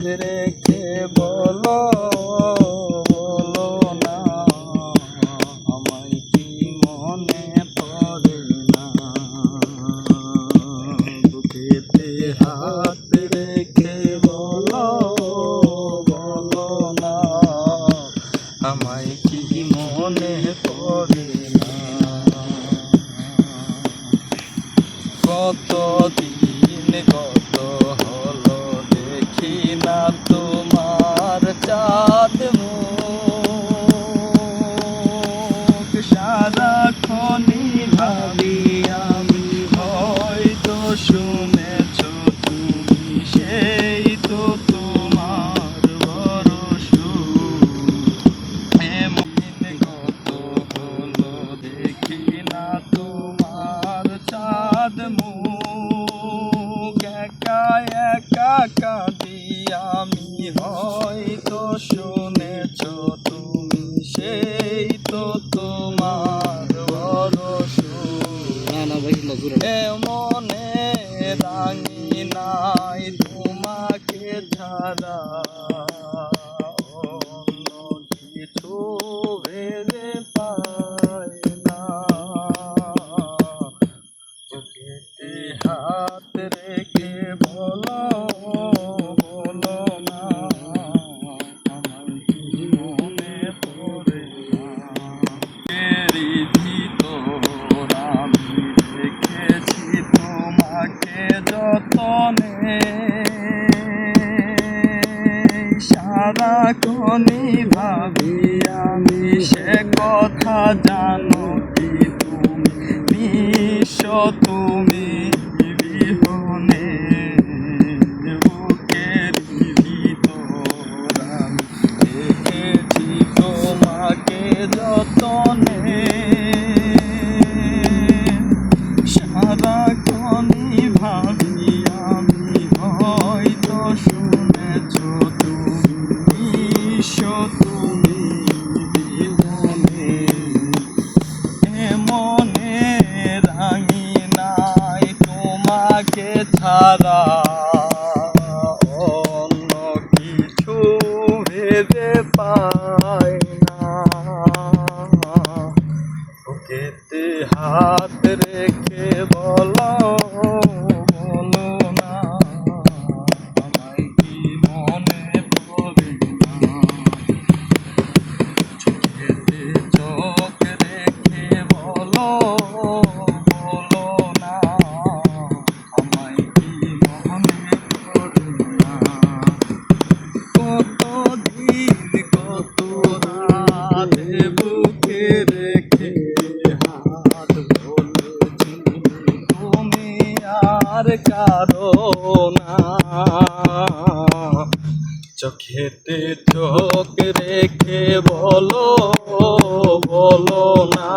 রেখে বলো বলো না আমায় কি মনে পড়ে না বুকেতে হাত রেখে বলো বলো না আমায় কি মনে পড়ে না কতদিন কত হলো দেখি না তোমার চাঁদ মুখ সারাক্ষণই ভাবি আমি হয়তো শুনেছ তুমি সেই তো তোমার বড় সুখ এমন কত হলো দেখি না তোমার চাঁদ মুখ একা একা কাঁদি আমি হয়তো শুনেছ তুমি সেই তো তোমার বড় সুখ মনে রাঙি নাই তোমাকে ছাড়া অন্য কিছু ভেবে পাই না বুকেতে হাত রেখে বলো বলো না আমার কি মনে পড়ে না এরই ভিতর আমি রেখেছি তোমাকে যতনে সারাক্ষণই ভাবি আমি সে কথা জানো কি তুমি নিঃস্ব তুমি বিহনে বুকের ভিতর আমি রেখেছি তোমাকে যতনে সারাক্ষণই ভাবি আমি হয়তো শুনেছ তুমি তুমি বিহনে মনে রাঙি নাই তোমাকে ছাড়া অন্য কিছু ভেবে পাই না বুকেতে হাত রেখে বলো বলো না আমায় কি মনে পড়ে না চোখেতে চোখ রেখে বলো বলো না আমায় কি মনে পড়ে না কতদিন কত রাত বুকে রেখে হাত বলেছি তুমি আর কারো না চোখেতে চোখ রেখে বলো বলো না